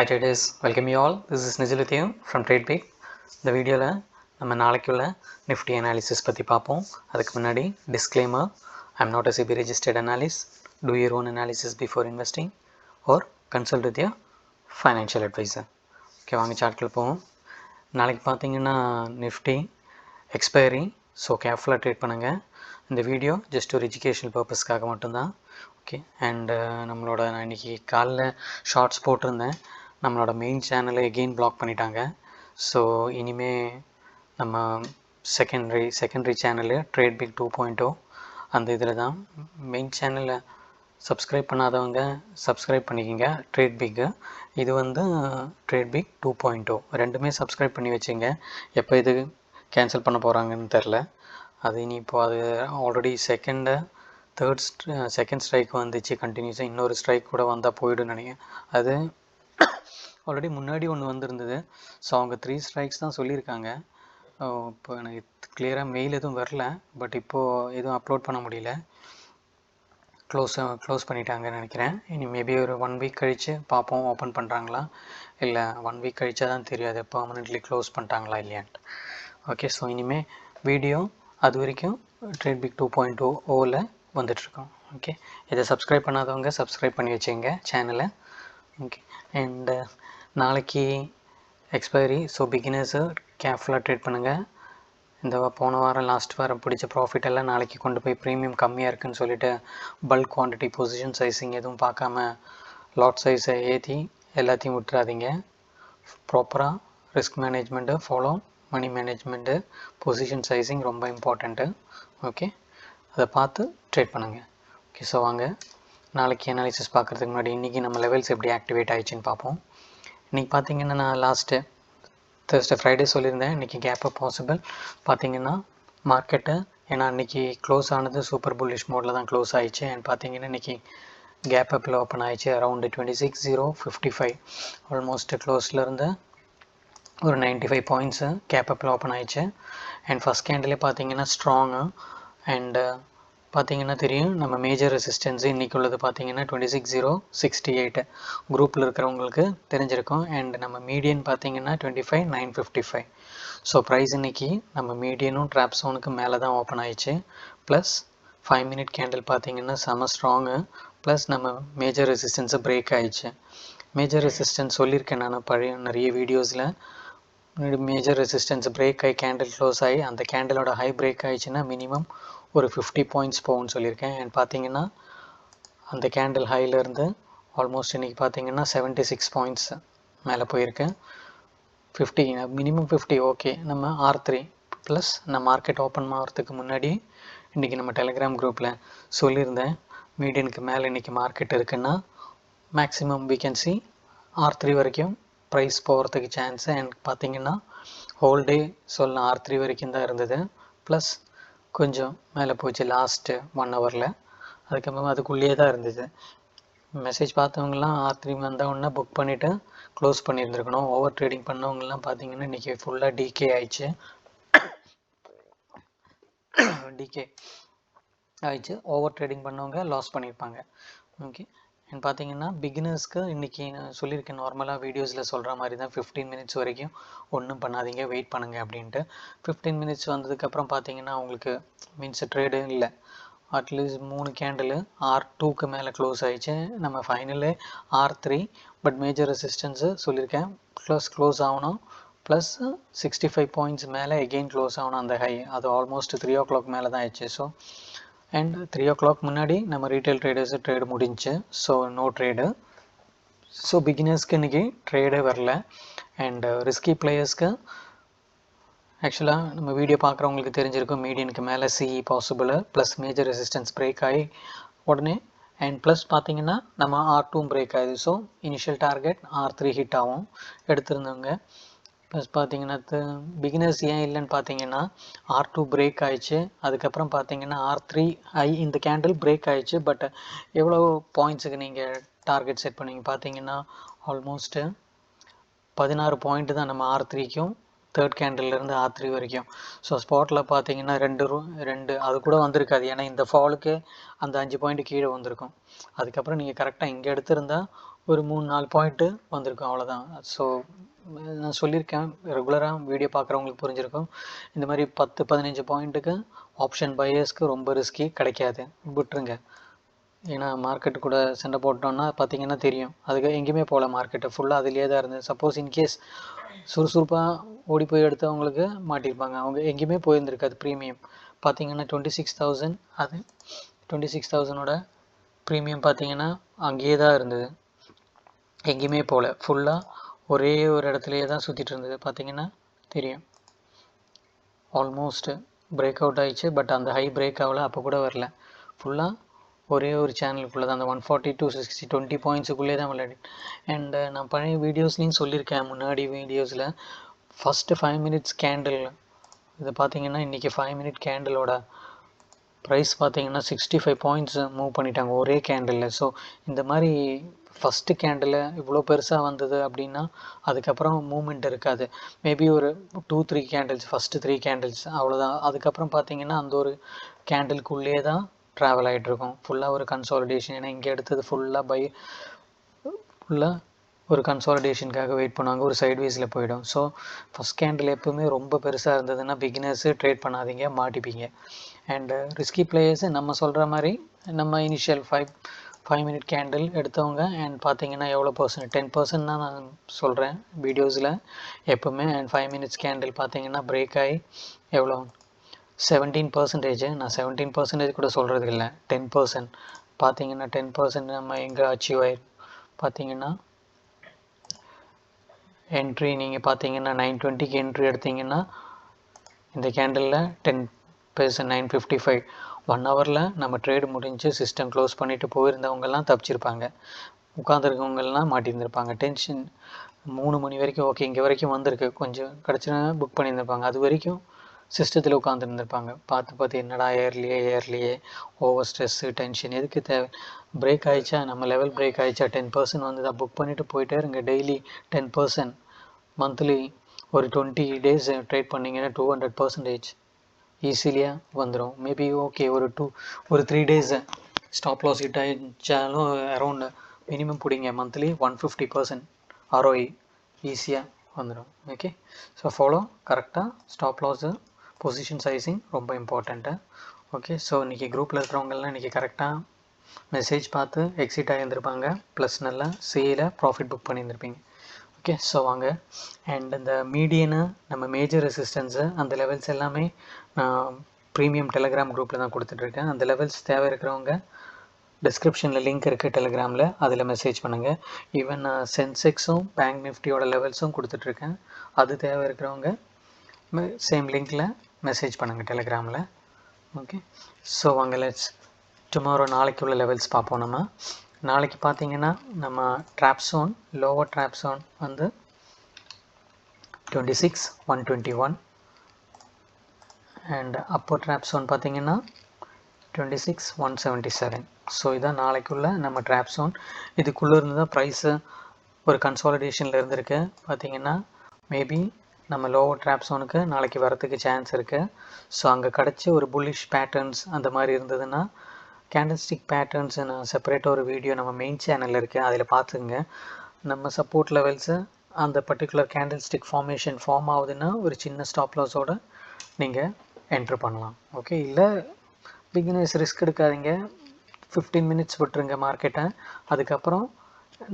Hi traders, welcome you all. This is Nijil with you from TradeBig. இந்த வீடியோவில் நம்ம நாளைக்குள்ள நிஃப்டி அனாலிசிஸ் பற்றி பார்ப்போம். அதுக்கு முன்னாடி disclaimer, I'm not a SEBI registered analyst. Do your own analysis before investing or consult with your financial advisor. Okay, வாங்க சார்ட்டில் போவோம். நாளைக்கு பார்த்தீங்கன்னா நிஃப்டி எக்ஸ்பைரி, ஸோ கேர்ஃபுல்லாக ட்ரேட் பண்ணுங்கள். இந்த வீடியோ ஜஸ்ட் ஒரு எஜுகேஷனல் பர்பஸ்க்காக மட்டும்தான். ஓகே, அண்டு நம்மளோட நான் இன்றைக்கி காலைல ஷார்ட்ஸ் போட்டிருந்தேன். நம்மளோட மெயின் சேனலை எகெயின் பிளாக் பண்ணிட்டாங்க. ஸோ இனிமேல் நம்ம செகண்டரி சேனலு TradeBig 2.0 அந்த இதில் தான். மெயின் சேனலை சப்ஸ்கிரைப் பண்ணாதவங்க சப்ஸ்கிரைப் பண்ணிக்கிங்க TradeBig. இது வந்து TradeBig 2.0 ரெண்டுமே சப்ஸ்கிரைப் பண்ணி வச்சுங்க. எப்போ இது கேன்சல் பண்ண போகிறாங்கன்னு தெரில. அது இனி இப்போது அது ஆல்ரெடி செகண்ட் ஸ்ட்ரைக் வந்துச்சு கண்டினியூஸாக. இன்னொரு ஸ்ட்ரைக் கூட வந்தால் போய்டுன்னு நினைக்கிறேன். அது ஆல்ரெடி முன்னாடி ஒன்று வந்திருந்தது. ஸோ அவங்க 3 ஸ்ட்ரைக்ஸ் தான் சொல்லியிருக்காங்க. இப்போ எனக்கு கிளியராக மெயில் எதுவும் வரல, பட் இப்போது எதுவும் அப்லோட் பண்ண முடியல. க்ளோஸ் பண்ணிட்டாங்கன்னு நினைக்கிறேன். இனி மேபி ஒரு 1 வீக் கழித்து பார்ப்போம் ஓப்பன் பண்ணுறாங்களா இல்லை 1 வீக் கழிச்சா தான் தெரியாது பெர்மனெண்ட்லி க்ளோஸ் பண்ணிட்டாங்களா இல்லையான்ட்டு. ஓகே, ஸோ இனிமேல் வீடியோ அது வரைக்கும் TradeBig 2.0வில் வந்துட்டுருக்கோம். ஓகே, இதை சப்ஸ்கிரைப் பண்ணாதவங்க சப்ஸ்கிரைப் பண்ணி வச்சுங்க சேனலை. ஓகே, அண்டு நாளைக்கு எக்ஸ்பைரி, ஸோ பிகினர்ஸு கேர்ஃபுல்லாக ட்ரேட் பண்ணுங்கள். இந்த போன வாரம் லாஸ்ட் வாரம் பிடிச்ச ப்ராஃபிட் எல்லாம் நாளைக்கு கொண்டு போய் ப்ரீமியம் கம்மியாக இருக்குதுன்னு சொல்லிவிட்டு பல்க் குவான்டிட்டி பொசிஷன் சைஸிங் எதுவும் பார்க்காம லாட் சைஸை ஏற்றி எல்லாத்தையும் விட்டுறாதீங்க. ப்ராப்பராக ரிஸ்க் மேனேஜ்மெண்ட்டு ஃபாலோ, மணி மேனேஜ்மெண்ட்டு, பொசிஷன் சைஸிங் ரொம்ப இம்பார்ட்டண்ட்டு. ஓகே, அதை பார்த்து ட்ரேட் பண்ணுங்கள். ஓகே, ஸோ வாங்க நாளைக்கு அனாலிசிஸ் பார்க்குறதுக்கு முன்னாடி இன்றைக்கி நம்ம லெவல்ஸ் எப்படி ஆக்டிவேட் ஆகிடுச்சின்னு பார்ப்போம். இன்றைக்கி பார்த்திங்கன்னா நான் லாஸ்ட்டு Thursday Friday சொல்லியிருந்தேன் இன்றைக்கி கேப் அப் பாசிபிள். பார்த்திங்கன்னா மார்க்கெட்டு, ஏன்னா இன்றைக்கி க்ளோஸ் ஆனது சூப்பர் புல்லிஷ் மோடில் தான் க்ளோஸ் ஆகிடுச்சு. அண்ட் பார்த்திங்கன்னா இன்றைக்கி கேப் அப்பில் ஓப்பன் ஆகிடுச்சு அரௌண்டு 26,055. ஆல்மோஸ்ட் க்ளோஸ்லேருந்து ஒரு 95 பாயிண்ட்ஸு கேப் அப்பில் ஓப்பன் ஆகிடுச்சு. அண்ட் ஃபஸ்ட் கேண்டிலே பார்த்திங்கன்னா ஸ்ட்ராங்கு. அண்டு பார்த்திங்கன்னா தெரியும் நம்ம மேஜர் ரெசிஸ்டன்ஸு இன்றைக்கி உள்ளது பார்த்திங்கன்னா 26,068 குரூப்பில் இருக்கிறவங்களுக்கு தெரிஞ்சிருக்கும். அண்ட் நம்ம மீடியன் பார்த்திங்கன்னா 25,955. ஸோ ப்ரைஸ் இன்றைக்கி நம்ம மீடியனும் ட்ராப் ஜோனுக்கு மேலே தான் ஓப்பன் ஆயிடுச்சு. ப்ளஸ் 5 மினிட் கேண்டில் பார்த்திங்கன்னா செம ஸ்ட்ராங்கு. ப்ளஸ் நம்ம மேஜர் ரெசிஸ்டன்ஸை பிரேக் ஆகிடுச்சு. மேஜர் ரெசிஸ்டன்ஸ் சொல்லியிருக்கேன் நான் நிறைய வீடியோஸில். மேஜர் ரெசிஸ்டன்ஸ் பிரேக் ஆகி கேண்டில் க்ளோஸ் ஆகி அந்த கேண்டிலோட ஹை பிரேக் ஆகிடுச்சுன்னா மினிமம் ஒரு 50 பாயிண்ட்ஸ் போகும்னு சொல்லியிருக்கேன். அண்ட் பார்த்திங்கன்னா அந்த கேண்டில் ஹைலேருந்து ஆல்மோஸ்ட் இன்றைக்கி பார்த்திங்கன்னா 76 பாயிண்ட்ஸ் மேலே போயிருக்கேன். 50 மினிமம் 50. ஓகே, நம்ம R3 ப்ளஸ் நான் மார்க்கெட் ஓப்பன் ஆகிறதுக்கு முன்னாடி இன்றைக்கி நம்ம டெலிகிராம் குரூப்பில் சொல்லியிருந்தேன் மீடியனுக்கு மேலே இன்றைக்கி மார்க்கெட் இருக்குன்னா maximum we can see R3 வரைக்கும் ப்ரைஸ் போகிறதுக்கு சான்ஸு. அண்ட் பார்த்திங்கன்னா ஹோல் டே சொல்லலாம் R3 வரைக்கும் தான் இருந்தது. ப்ளஸ் கொஞ்சம் மேலே போச்சு லாஸ்ட்டு 1 ஹவரில். அதுக்கப்புறம் அதுக்குள்ளேயே தான் இருந்தது. மெசேஜ் பார்த்தவங்கலாம் R3 வந்தவுடனே புக் பண்ணிவிட்டு க்ளோஸ் பண்ணியிருந்துருக்கணும். ஓவர் ட்ரேடிங் பண்ணவங்கலாம் பார்த்திங்கன்னா இன்றைக்கி ஃபுல்லாக டிகே ஆயிடுச்சு. ஓவர் ட்ரேடிங் பண்ணவங்க லாஸ் பண்ணியிருப்பாங்க. ஓகே, அண்ட் பார்த்திங்கன்னா பிகினர்ஸ்க்கு இன்றைக்கி நான் சொல்லியிருக்கேன் நார்மலாக வீடியோஸில் சொல்கிற மாதிரி தான் 15 மினிட்ஸ் வரைக்கும் ஒன்றும் பண்ணாதீங்க, வெயிட் பண்ணுங்கள் அப்படின்ட்டு. 15 மினிட்ஸ் வந்ததுக்கப்புறம் பார்த்திங்கன்னா அவங்களுக்கு மீன்ஸ் ட்ரேடு இல்லை. அட்லீஸ்ட் 3 கேண்டில் R2க்கு மேலே க்ளோஸ் ஆகிடுச்சு. நம்ம final R3 but major resistance சொல்லியிருக்கேன் க்ளோஸ் ஆகணும். ப்ளஸ் 65 பாயிண்ட்ஸ் மேலே எகெயின் க்ளோஸ் ஆகணும் அந்த ஹை. அது ஆல்மோஸ்ட் 3 o'clock மேலே தான் ஆயிடுச்சு. ஸோ அண்ட் 3 o'clock முன்னாடி நம்ம ரீட்டைல் ட்ரேடர்ஸு ட்ரேடு முடிஞ்சு. So no trade. ஸோ பிகினர்ஸ்க்கு இன்றைக்கி ட்ரேடே வரல. அண்டு ரிஸ்கி பிளேயர்ஸ்க்கு ஆக்சுவலாக நம்ம வீடியோ பார்க்குறவங்களுக்கு தெரிஞ்சிருக்கும் மீடியனுக்கு மேலே CE possible plus major resistance break ஆகி உடனே அண்ட் ப்ளஸ் பார்த்திங்கன்னா நம்ம R2 பிரேக் ஆகுது. So initial target R3 hit ஆகும் எடுத்திருந்தவங்க. ப்ளஸ் பார்த்திங்கன்னா பிகினர்ஸ் ஏன் இல்லைன்னு பார்த்திங்கன்னா R2 பிரேக் ஆயிடுச்சு. அதுக்கப்புறம் பார்த்திங்கன்னா R3 இந்த கேண்டில் பிரேக் ஆயிடுச்சு. பட் எவ்வளோ பாயிண்ட்ஸுக்கு நீங்கள் டார்கெட் செட் பண்ணுவீங்க பார்த்திங்கன்னா ஆல்மோஸ்ட்டு 16 பாயிண்ட்டு தான் நம்ம R3க்கும் தேர்ட் கேண்டில்லேருந்து R3 வரைக்கும். ஸோ ஸ்பாட்டில் பார்த்தீங்கன்னா 2 அது கூட வந்திருக்காது. ஏன்னா இந்த ஃபாலுக்கு அந்த 5 பாயிண்ட் கீழே வந்திருக்கும். அதுக்கப்புறம் நீங்கள் கரெக்டாக இங்கே எடுத்திருந்தால் ஒரு 3-4 பாயிண்ட்டு வந்திருக்கும் அவ்வளோதான். ஸோ நான் சொல்லியிருக்கேன், ரெகுலராக வீடியோ பார்க்குறவங்களுக்கு புரிஞ்சிருக்கும். இந்த மாதிரி 10-15 பாயிண்ட்டுக்கு ஆப்ஷன் பையர்ஸ்க்கு ரொம்ப ரிஸ்கி கிடைக்காது, விட்டுருங்க. ஏன்னா மார்க்கெட்டு கூட சண்டை போட்டோன்னா பார்த்தீங்கன்னா தெரியும், அதுக்கு எங்கேயுமே போகல, மார்க்கெட்டு ஃபுல்லாக அதிலே தான் இருந்தது. சப்போஸ் இன்கேஸ் சுறுசுறுப்பாக ஓடி போய் எடுத்தவங்களுக்கு மாட்டியிருப்பாங்க, அவங்க எங்கேயுமே போயிருந்துருக்காது. ப்ரீமியம் பார்த்தீங்கன்னா 26,000, அது 26,000ஓட ப்ரீமியம் பார்த்தீங்கன்னா அங்கேயே தான் இருந்தது, எங்கேயுமே போகல. ஃபுல்லாக ஒரே ஒரு இடத்துலையே தான் சுற்றிட்டு இருந்தது. பார்த்தீங்கன்னா தெரியும், ஆல்மோஸ்ட் பிரேக் அவுட் ஆகிடுச்சு. பட் அந்த ஹை பிரேக் ஆகல, அப்போ கூட வரல. ஃபுல்லாக ஒரே ஒரு சேனலுக்குள்ளே தான், அந்த 140 to 60 20 பாயிண்ட்ஸுக்குள்ளே தான் விளையாடி. அண்டு நான் பழைய வீடியோஸ்லேயும் சொல்லியிருக்கேன், முன்னாடி வீடியோஸில் ஃபஸ்ட்டு 5 மினிட்ஸ் கேண்டில் இது பார்த்தீங்கன்னா இன்றைக்கி 5 மினிட் கேண்டிலோட ப்ரைஸ் பார்த்தீங்கன்னா 65 பாயிண்ட்ஸ் மூவ் பண்ணிட்டாங்க ஒரே கேண்டிலில். ஸோ இந்த மாதிரி ஃபஸ்ட்டு கேண்டில் இவ்வளோ பெருசாக வந்தது அப்படின்னா அதுக்கப்புறம் மூமெண்ட் இருக்காது. மேபி ஒரு 2-3 கேண்டில்ஸ், ஃபஸ்ட்டு 3 கேண்டில்ஸ் அவ்வளோதான். அதுக்கப்புறம் பார்த்தீங்கன்னா அந்த ஒரு கேண்டிலுக்குள்ளே தான் ட்ராவல் ஆகிட்ருக்கும், ஃபுல்லாக ஒரு கன்சாலிடேஷன். ஏன்னா இங்கே எடுத்தது ஃபுல்லாக ஒரு கன்சாலிடேஷனுக்காக வெயிட் பண்ணுவாங்க, ஒரு சைட்வேஸில் போயிடும். ஸோ ஃபஸ்ட் கேண்டில் எப்போவுமே ரொம்ப பெருசாக இருந்ததுன்னா பிகினர்ஸு ட்ரேட் பண்ணாதீங்க, மாட்டிப்பீங்க. அண்டு ரிஸ்கி பிளேயர்ஸு நம்ம சொல்கிற மாதிரி நம்ம இனிஷியல் 5 மினிட் கேண்டில் எடுத்தவங்க அண்ட் பார்த்தீங்கன்னா எவ்வளோ பர்சன்ட், 10% தான் நான் சொல்கிறேன் வீடியோஸில் எப்போவுமே. அண்ட் 5 மினிட்ஸ் கேண்டில் பார்த்தீங்கன்னா பிரேக் ஆகி எவ்வளோ 17%. நான் 17% கூட சொல்கிறது இல்லை, 10%. பார்த்தீங்கன்னா 10% நம்ம எங்கே அச்சீவ் ஆகி பார்த்தீங்கன்னா என்ட்ரி நீங்கள் பார்த்தீங்கன்னா 920க்கு என்ட்ரி எடுத்திங்கன்னா இந்த கேண்டலில் 10% 955 1 ஹவரில் நம்ம ட்ரேடு முடிஞ்சு சிஸ்டம் க்ளோஸ் பண்ணிவிட்டு போயிருந்தவங்கெல்லாம் தப்பிச்சிருப்பாங்க, உட்காந்துருக்கவங்கெல்லாம் மாட்டியிருந்திருப்பாங்க. டென்ஷன் 3 மணி வரைக்கும் ஓகே இங்கே வரைக்கும் வந்திருக்கு, கொஞ்சம் கிடச்சினா புக் பண்ணியிருந்திருப்பாங்க, அது வரைக்கும் சிஸ்டத்தில் உட்காந்துருந்துருப்பாங்க. பார்த்து என்னடா ஏர்லியே ஓவர் ஸ்ட்ரெஸ்ஸு டென்ஷன் எதுக்கு தேவை. பிரேக் ஆகிடுச்சா, நம்ம லெவல் பிரேக் ஆகிடுச்சா, 10% வந்து தான் புக் பண்ணிவிட்டு போயிட்டே இருங்க. டெய்லி 10%, மந்த்லி ஒரு 20 days ட்ரேட் பண்ணிங்கன்னா 200% ஈஸிலியாக வந்துடும். மேபி ஓகே ஒரு 3 days ஸ்டாப் லாஸ் ஹிட் ஆகிடுச்சாலும் அரௌண்ட் மினிமம் பிடிங்க மந்த்லி 150% ROI ஈஸியாக வந்துடும். ஓகே, ஸோ ஃபாலோ கரெக்டாக ஸ்டாப் லாஸு பொசிஷன் சைஸிங் ரொம்ப இம்பார்ட்டண்ட்டு. ஓகே, ஸோ இன்றைக்கி குரூப்பில் இருக்கிறவங்கெல்லாம் இன்றைக்கி கரெக்டாக மெசேஜ் பார்த்து எக்ஸிட் ஆகியிருந்திருப்பாங்க, ப்ளஸ் நல்லா சியில் ப்ராஃபிட் புக் பண்ணியிருந்திருப்பீங்க. ஓகே, ஸோ வாங்க. அண்ட் இந்த மீடியனு நம்ம மேஜர் ரெசிஸ்டன்ஸு அந்த லெவல்ஸ் எல்லாமே நான் ப்ரீமியம் டெலகிராம் குரூப்பில் தான் கொடுத்துட்ருக்கேன். அந்த லெவல்ஸ் தேவை இருக்கிறவங்க டிஸ்கிரிப்ஷனில் லிங்க் இருக்குது டெலிகிராமில், அதில் மெசேஜ் பண்ணுங்கள். ஈவன் சென்செக்ஸும் பேங்க் நிஃப்டியோட லெவல்ஸும் கொடுத்துட்ருக்கேன், அது தேவை இருக்கிறவங்க சேம் லிங்க்கில் மெசேஜ் பண்ணுங்கள் டெலிகிராமில். ஓகே, ஸோ வாங்க லெட்ஸ் டுமாரோ நாளைக்கு உள்ள லெவல்ஸ் பார்ப்போம். நம்ம நாளைக்கு பார்த்தீங்கன்னா நம்ம drop zone, lower drop zone வந்து 26,121 அண்ட் அப்பர் ட்ராப் ஜோன் பார்த்தீங்கன்னா 26,177. ஸோ இதான் நாளைக்குள்ள நம்ம ட்ராப் ஜோன். இதுக்குள்ளே இருந்து தான் ப்ரைஸு ஒரு கன்சாலிடேஷனில் இருந்திருக்கு. பார்த்தீங்கன்னா மேபி நம்ம லோவர் ட்ராப் ஜோனுக்கு நாளைக்கு வரத்துக்கு சான்ஸ் இருக்குது. ஸோ அங்கே கிடச்சி ஒரு புல்லிஷ் பேட்டர்ன்ஸ் அந்த மாதிரி இருந்ததுன்னா, கேண்டல்ஸ்டிக் பேட்டர்ன்ஸ் நான் செப்பரேட்டாக ஒரு வீடியோ நம்ம மெயின் சேனலில் இருக்குது, அதில் பார்த்துங்க. நம்ம சப்போர்ட் லெவல்ஸு அந்த பர்டிகுலர் கேண்டல்ஸ்டிக் ஃபார்மேஷன் ஃபார்ம் ஆகுதுன்னா ஒரு சின்ன ஸ்டாப் லாஸோடு நீங்கள் என்ட்ரு பண்ணலாம். ஓகே, இல்லை பிகினர்ஸ் ரிஸ்க் எடுக்காதீங்க, 15 மினிட்ஸ் விட்டுருங்க மார்க்கெட்டை, அதுக்கப்புறம்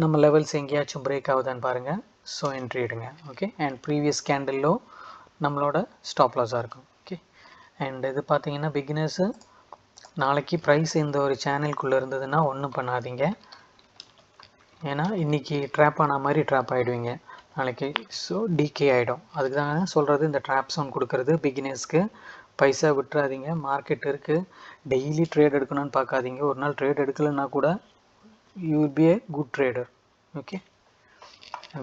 நம்ம லெவல்ஸ் எங்கேயாச்சும் பிரேக் ஆகுதான்னு பாருங்கள், ஸோ என்ட்ரி எடுங்க. ஓகே, அண்ட் ப்ரீவியஸ் கேண்டிலோ நம்மளோட ஸ்டாப் லாஸாக இருக்கும். ஓகே, அண்ட் இது பார்த்தீங்கன்னா பிகினர்ஸு நாளைக்கு ப்ரைஸ் இந்த ஒரு சேனலுக்குள்ளே இருந்ததுன்னா ஒன்றும் பண்ணாதீங்க, ஏன்னா இன்றைக்கி ட்ராப் ஆன மாதிரி ட்ராப் ஆகிடுவீங்க நாளைக்கு. ஸோ டிகே ஆகிடும். அதுக்கு தான் சொல்கிறது, இந்த ட்ராப் ஜோன் கொடுக்குறது பிகினர்ஸ்க்கு. பைசா விட்டுறாதீங்க, மார்க்கெட் இருக்குது, டெய்லி ட்ரேட் எடுக்கணும்னு பார்க்காதீங்க. ஒரு நாள் ட்ரேட் எடுக்கலைன்னா கூட you will B A good trader. Okay,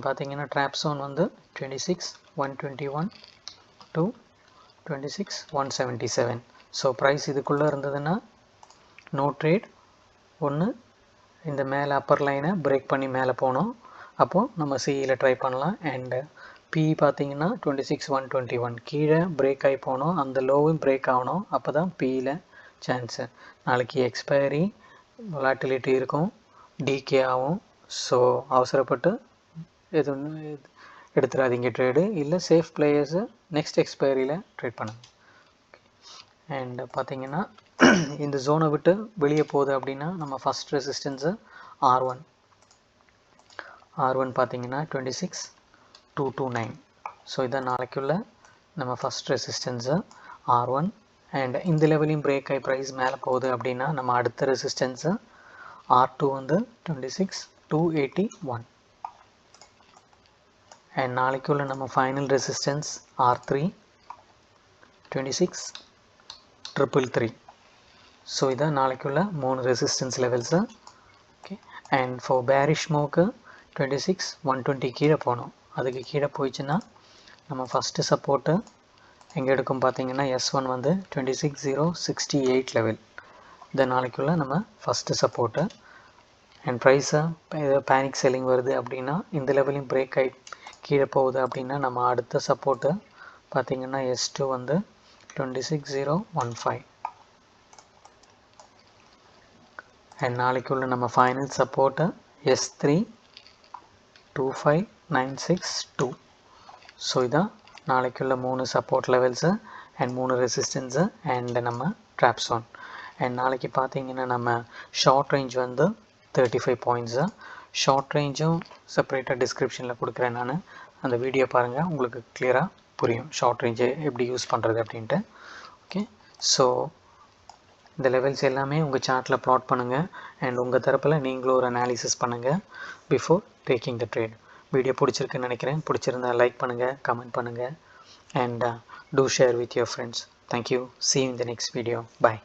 பார்த்தீங்கன்னா ட்ராப் ஜோன் வந்து 26,121 to 26,177. ஸோ ப்ரைஸ் இதுக்குள்ளே இருந்ததுன்னா நோ ட்ரேட். ஒன்று இந்த மேலே அப்பர் லைனை பிரேக் பண்ணி மேலே போனோம், அப்போது நம்ம சிஇயில் ட்ரை பண்ணலாம். அண்டு பிஇ பார்த்தீங்கன்னா 26,121 கீழே பிரேக் ஆகி போனோம், அந்த லோவும் பிரேக் ஆகணும், அப்போ தான் பிஇயில் சான்ஸு. நாளைக்கு எக்ஸ்பைரி வொலாட்டிலிட்டி இருக்கும், டிகே ஆகும். ஸோ அவசரப்பட்டு எதுவும் எடுத்துடாதீங்க ட்ரேடு, இல்லை சேஃப் பிளேயர்ஸு நெக்ஸ்ட் எக்ஸ்பைரியில் ட்ரேட் பண்ணுங்கள். அண்ட் பார்த்தீங்கன்னா இந்த ஜோனை விட்டு வெளியே போகுது அப்படின்னா நம்ம ஃபஸ்ட் ரெசிஸ்டன்ஸு R1 பார்த்தீங்கன்னா 26,229. ஸோ இதான் நாளைக்குள்ள நம்ம ஃபஸ்ட் ரெசிஸ்டன்ஸு R1. அண்ட் இந்த லெவலையும் பிரேக் ஆகி ப்ரைஸ் மேலே போகுது அப்படின்னா நம்ம அடுத்த ரெசிஸ்டன்ஸு R2 வந்து 26,281. அண்ட் நாளைக்குள்ள நம்ம ஃபைனல் ரெசிஸ்டன்ஸ் R3 26,333. ஸோ இதான் நாளைக்குள்ள 3 resistance levels. Okay, and for bearish மூவ்க்கு 26,120 கீழே போகணும். அதுக்கு கீழே போயிடுச்சுன்னா நம்ம ஃபஸ்ட்டு சப்போர்ட்டு எங்கே எடுக்கும் பார்த்தீங்கன்னா S1 வந்து 26,068 லெவல். இந்த நாளைக்குள்ளே நம்ம ஃபஸ்ட்டு சப்போர்ட்டு. அண்ட் ப்ரைஸை பேனிக் செல்லிங் வருது அப்படின்னா இந்த லெவலையும் பிரேக் ஆகி கீழே போகுது அப்படின்னா நம்ம அடுத்த சப்போர்ட்டு பார்த்திங்கன்னா S2 வந்து 26,015. அண்ட் நாளைக்குள்ள நம்ம ஃபைனல் சப்போர்ட்டு S3 25,962. ஸோ இதான் நாளைக்குள்ள 3 support levels and 3 resistance and நம்ம ட்ராப் ஜோன். அண்ட் நாளைக்கு பார்த்தீங்கன்னா நம்ம ஷார்ட் ரேஞ்ச் வந்து 35 பாயிண்ட்ஸு. ஷார்ட் ரேஞ்சும் செப்பரேட்டாக டிஸ்கிரிப்ஷனில் கொடுக்குறேன் நான். அந்த வீடியோ பாருங்கள், உங்களுக்கு கிளியராக புரியும் ஷார்ட் ரேஞ்சை எப்படி யூஸ் பண்ணுறது அப்படின்ட்டு. ஓகே, ஸோ இந்த லெவல்ஸ் எல்லாமே உங்கள் சார்ட்டில் ப்ளாட் பண்ணுங்கள் அண்ட் உங்கள் தரப்பில் நீங்களும் ஒரு அனாலிசிஸ் பண்ணுங்கள் before taking the trade. Video பிடிச்சிருக்குன்னு நினைக்கிறேன். பிடிச்சிருந்தால் லைக் பண்ணுங்கள், கமெண்ட் பண்ணுங்கள் and do share with your friends. Thank you. See you in the next video. Bye.